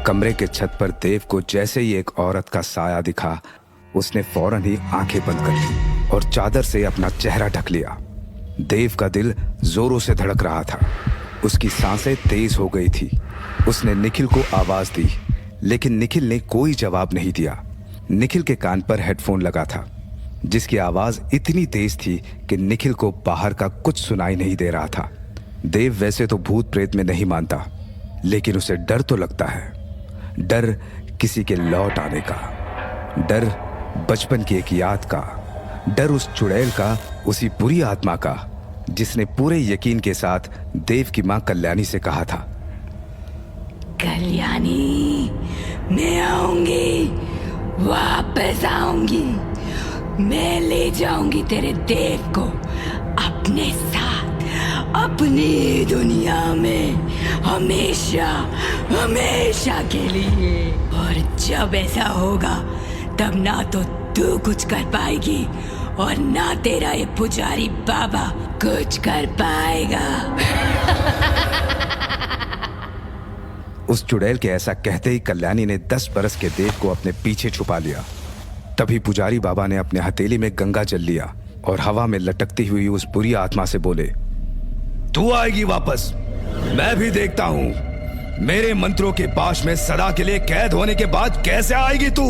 कमरे के छत पर देव को जैसे ही एक औरत का साया दिखा, उसने फौरन ही आंखें बंद कर ली और चादर से अपना चेहरा ढक लिया। देव का दिल जोरों से धड़क रहा था, उसकी सांसें तेज हो गई थी। उसने निखिल को आवाज दी, लेकिन निखिल ने कोई जवाब नहीं दिया। निखिल के कान पर हेडफोन लगा था, जिसकी आवाज इतनी तेज थी कि निखिल को बाहर का कुछ सुनाई नहीं दे रहा था। देव वैसे तो भूत प्रेत में नहीं मानता, लेकिन उसे डर तो लगता है। डर किसी के लौट आने का, डर बचपन की एक याद का, डर उस चुड़ैल का, उसी बुरी आत्मा का जिसने पूरे यकीन के साथ देव की मां कल्याणी से कहा था, कल्याणी मैं आऊंगी, वापस आऊंगी, मैं ले जाऊंगी तेरे देव को अपने साथ अपनी दुनिया में हमेशा हमेशा के लिए। और जब ऐसा होगा तब ना तो तू कुछ कर पाएगी और ना तेरा ये पुजारी बाबा कुछ कर पाएगा। उस चुड़ैल के ऐसा कहते ही कल्याणी ने 10 बरस के देव को अपने पीछे छुपा लिया। तभी पुजारी बाबा ने अपने हथेली में गंगा जल लिया और हवा में लटकती हुई उस बुरी आत्मा से बोले, तू आएगी वापस, मैं भी देखता हूं मेरे मंत्रों के पाश में सदा के लिए कैद होने के बाद कैसे आएगी तू।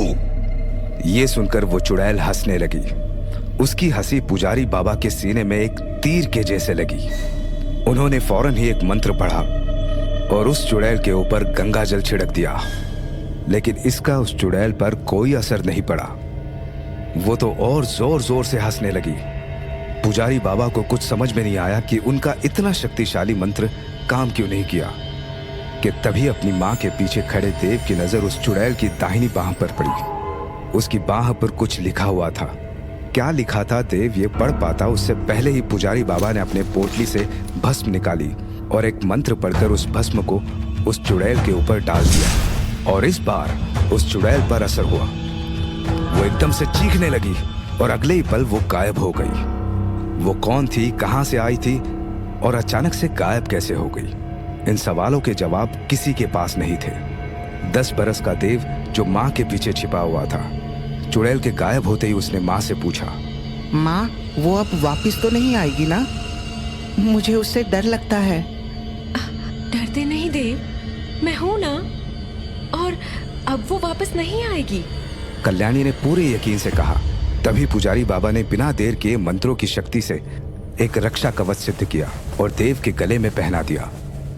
ये सुनकर वो चुड़ैल हंसने लगी। उसकी हंसी पुजारी बाबा के सीने में एक तीर के जैसे लगी। उन्होंने फौरन ही एक मंत्र पढ़ा और उस चुड़ैल के ऊपर गंगा जल छिड़क दिया, लेकिन इसका उस चुड़ैल पर कोई असर नहीं पड़ा। वो तो और जोर जोर से हंसने लगी। पुजारी बाबा को कुछ समझ में नहीं आया कि उनका इतना शक्तिशाली मंत्र काम क्यों नहीं किया, कि तभी अपनी मां के पीछे खड़े देव की नजर उस चुड़ैल की दाहिनी बाह पर पड़ी। उसकी बाह पर कुछ लिखा हुआ था। क्या लिखा था देव ये पढ़ पाता उससे पहले ही पुजारी बाबा ने अपने पोटली से भस्म निकाली और एक मंत्र पढ़कर उस भस्म को उस चुड़ैल के ऊपर डाल दिया। और इस बार उस चुड़ैल पर असर हुआ। वो एकदम से चीखने लगी और अगले ही पल वो गायब हो गई। वो कौन थी, कहां से आई थी और अचानक से गायब कैसे हो गई? इन सवालों के जवाब किसी के पास नहीं थे। 10 बरस का देव जो मां के पीछे छिपा हुआ था, चुड़ैल के गायब होते ही उसने मां से पूछा, माँ वो अब वापस तो नहीं आएगी ना? मुझे उससे डर लगता है। डरते नहीं देव, मैं हूं ना, और अब वो वापस नहीं आएगी। कल्याणी ने पूरे यकीन से कहा। तभी पुजारी बाबा ने बिना देर किए मंत्रों की शक्ति से एक रक्षा कवच सिद्ध किया और देव के गले में पहना दिया।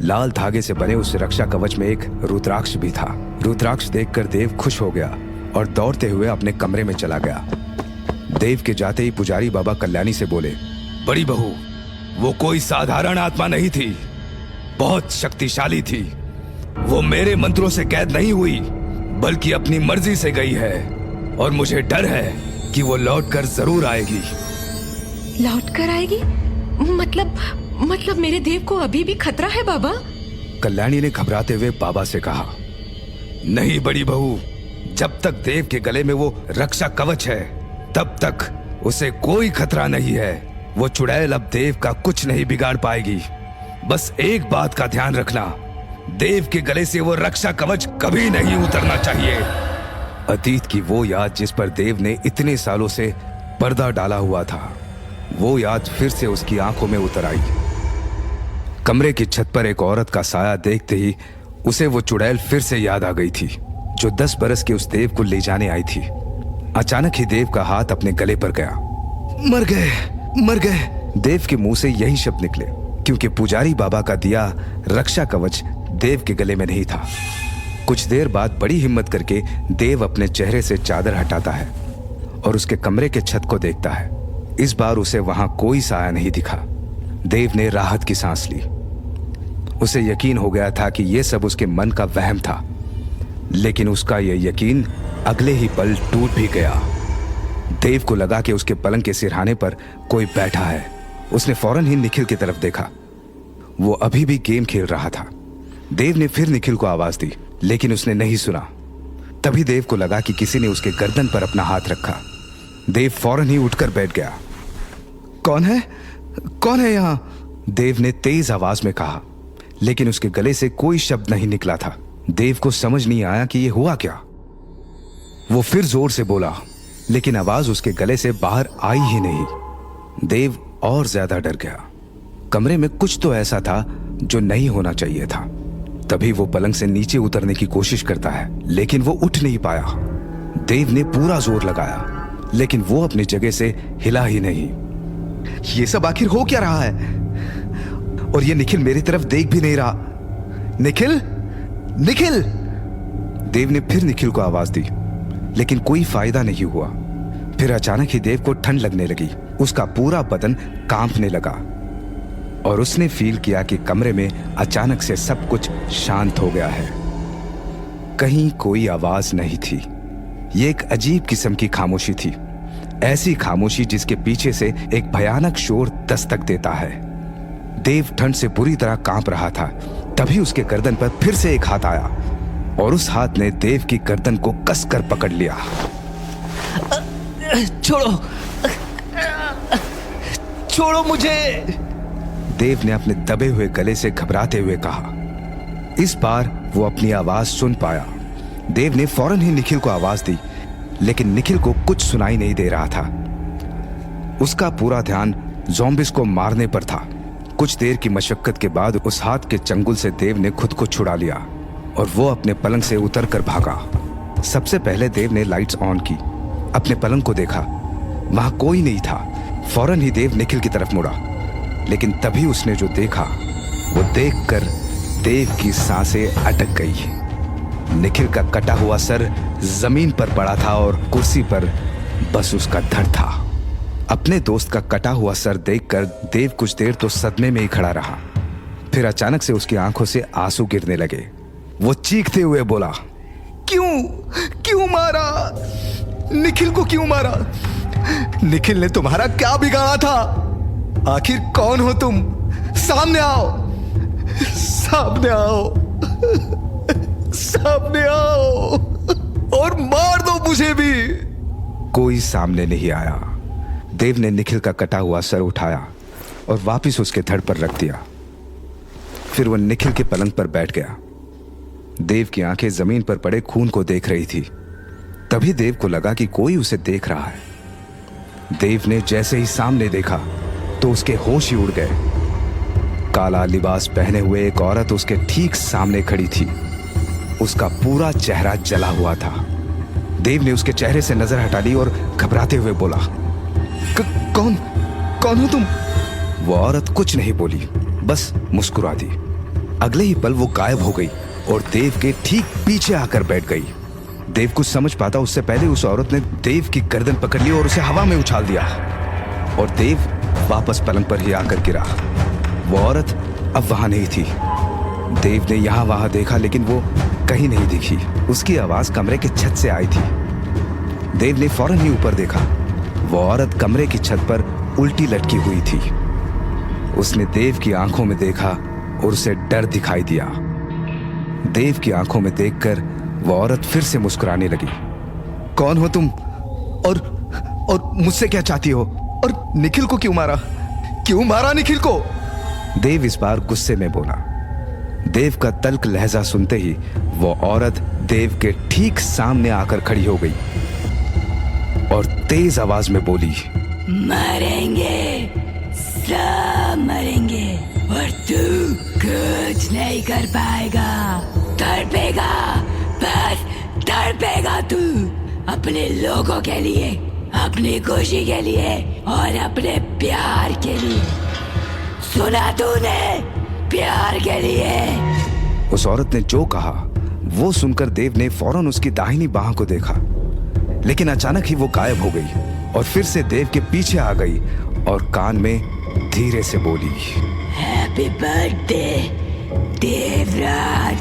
लाल धागे से बने उस रक्षा कवच में एक रुद्राक्ष भी था। रुद्राक्ष देखकर देव खुश हो गया और दौड़ते हुए अपने कमरे में चला गया। देव के जाते ही पुजारी बाबा कल्याणी से बोले, बड़ी बहू, वो कोई साधारण आत्मा नहीं थी, बहुत शक्तिशाली थी। वो मेरे मंत्रों से कैद नहीं हुई, बल्कि अपनी मर्जी से गई है और मुझे डर है कि वो लौटकर जरूर आएगी। लौटकर आएगी? मतलब मेरे देव को अभी भी खतरा है बाबा? कल्याणी ने घबराते हुए बाबा से कहा, नहीं बड़ी बहू, जब तक देव के गले में वो रक्षा कवच है तब तक उसे कोई खतरा नहीं है। वो चुड़ैल अब देव का कुछ नहीं बिगाड़ पाएगी। बस एक बात का ध्यान रखना, देव के गले से वो रक्षा कवच कभी नहीं उतरना चाहिए। अतीत की वो याद जिस पर देव ने इतने सालों से पर्दा डाला हुआ था, वो याद फिर से उसकी आंखों में उतर आई। कमरे की छत पर एक औरत का साया देखते ही उसे वो चुड़ैल फिर से याद आ गई थी, जो 10 बरस के उस देव को ले जाने आई थी। अचानक ही देव का हाथ अपने गले पर गया। मर गए, मर गए। देव के मुंह से यही शब्द निकले, क्योंकि पुजारी बाबा का दिया रक्षा कवच देव के गले में नहीं था। कुछ देर बाद बड़ी हिम्मत करके देव अपने चेहरे से चादर हटाता है और उसके कमरे के छत को देखता है। इस बार उसे वहां कोई साया नहीं दिखा। देव ने राहत की सांस ली। उसे यकीन हो गया था कि यह सब उसके मन का वहम था, लेकिन उसका यह यकीन अगले ही पल टूट भी गया। देव को लगा कि उसके पलंग के सिरहाने पर कोई बैठा है। उसने फौरन ही निखिल की तरफ देखा। वो अभी भी गेम खेल रहा था। देव ने फिर निखिल को आवाज दी, लेकिन उसने नहीं सुना। तभी देव को लगा कि किसी ने उसके गर्दन पर अपना हाथ रखा। देव फौरन ही उठकर बैठ गया। कौन है, कौन है यहाँ? देव ने तेज आवाज में कहा, लेकिन उसके गले से कोई शब्द नहीं निकला था। देव को समझ नहीं आया कि ये हुआ क्या। वो फिर जोर से बोला, लेकिन आवाज उसके गले से बाहर आई ही नहीं। देव और ज्यादा डर गया। कमरे में कुछ तो ऐसा था जो नहीं होना चाहिए था। तभी वो पलंग से नीचे उतरने की कोशिश करता है, लेकिन वो उठ नहीं पाया। देव ने पूरा जोर लगाया, लेकिन वो अपनी जगह से हिला ही नहीं। ये सब आखिर हो क्या रहा है? और ये निखिल मेरी तरफ देख भी नहीं रहा। निखिल, निखिल! देव ने फिर निखिल को आवाज दी, लेकिन कोई फायदा नहीं हुआ। फिर अचानक ही देव को ठंड लगने लगी। उसका पूरा बदन कांपने लगा और उसने फील किया कि कमरे में अचानक से सब कुछ शांत हो गया है। कहीं कोई आवाज नहीं थी। ये एक अजीब किस्म की खामोशी थी, ऐसी खामोशी जिसके पीछे से एक भयानक शोर दस्तक देता है। देव ठंड से बुरी तरह कांप रहा था। तभी उसके गर्दन पर फिर से एक हाथ आया और उस हाथ ने देव की गर्दन को कसकर पकड़ लिया। छोड़ो, छोड़ो मुझे! देव ने अपने दबे हुए गले से घबराते हुए कहा। इस बार वो अपनी आवाज सुन पाया। देव ने फौरन ही निखिल को आवाज दी, लेकिन निखिल को कुछ सुनाई नहीं दे रहा था। उसका पूरा ध्यान ज़ॉम्बिस को मारने पर था। कुछ देर की मशक्कत के बाद उस हाथ के चंगुल से देव ने खुद को छुड़ा लिया और वो अपने पलंग से उतरकर भागा। सबसे पहले देव ने लाइट्स ऑन की, अपने पलंग को देखा, वहां कोई नहीं था। फौरन ही देव निखिल की तरफ मुड़ा, लेकिन तभी उसने जो देखा वो देखकर देव की सांसें अटक गई। निखिल का कटा हुआ सर जमीन पर पड़ा था और कुर्सी पर बस उसका धड़ था। अपने दोस्त का कटा हुआ सर देखकर देव कुछ देर तो सदमे में ही खड़ा रहा। फिर अचानक से उसकी आंखों से आंसू गिरने लगे। वो चीखते हुए बोला, क्यों, क्यों मारा? निखिल को क्यों मारा? निखिल ने तुम्हारा क्या बिगाड़ा था? आखिर कौन हो तुम? सामने आओ, सामने आओ, सामने आओ और मार दो मुझे भी। कोई सामने नहीं आया। देव ने निखिल का कटा हुआ सर उठाया और वापस उसके धड़ पर रख दिया। फिर वो निखिल के पलंग पर बैठ गया। देव की आंखें जमीन पर पड़े खून को देख रही थी। तभी देव को लगा कि कोई उसे देख रहा है। देव ने जैसे ही सामने देखा तो उसके होश ही उड़ गए। काला लिबास पहने हुए एक औरत उसके ठीक सामने खड़ी थी। उसका पूरा चेहरा जला हुआ था। देव ने उसके चेहरे से नजर हटा ली और घबराते हुए बोला, कौन, कौन हो तुम? वो औरत कुछ नहीं बोली, बस मुस्कुरा दी। अगले ही पल वो गायब हो गई और देव के ठीक पीछे आकर बैठ गई। देव कुछ समझ पाता उससे पहले उस औरत ने देव की गर्दन पकड़ ली और उसे हवा में उछाल दिया और देव वापस पलंग पर ही आकर गिरा। वो औरत अब वहां नहीं थी। देव ने यहां वहां देखा, लेकिन वो कहीं नहीं दिखी। उसकी आवाज कमरे की छत से आई थी। देव ने फौरन ही ऊपर देखा। वो औरत कमरे की छत पर उल्टी लटकी हुई थी। उसने देव की आंखों में देखा और उसे डर दिखाई दिया। देव की आंखों में देखकर वो औरत फिर से मुस्कुराने लगी। कौन हो तुम? और मुझसे क्या चाहती हो? और निखिल को क्यों मारा? क्यों मारा निखिल को? देव इस बार गुस्से में बोला। देव का तल्ख लहजा सुनते ही वो औरत देव के ठीक सामने आकर खड़ी हो गई और तेज आवाज में बोली, मरेंगे, सब मरेंगे और तू कुछ नहीं कर पाएगा। तड़पेगा, बस तड़पेगा तू, अपने लोगों के लिए, अपनी खुशी के लिए और अपने प्यार के लिए। सुना तूने? प्यार के लिए। उस औरत ने जो कहा वो सुनकर देव ने फौरन उसकी दाहिनी बाह को देखा, लेकिन अचानक ही वो गायब हो गई और फिर से देव के पीछे आ गई और कान में धीरे से बोली, हैप्पी बर्थडे देवराज।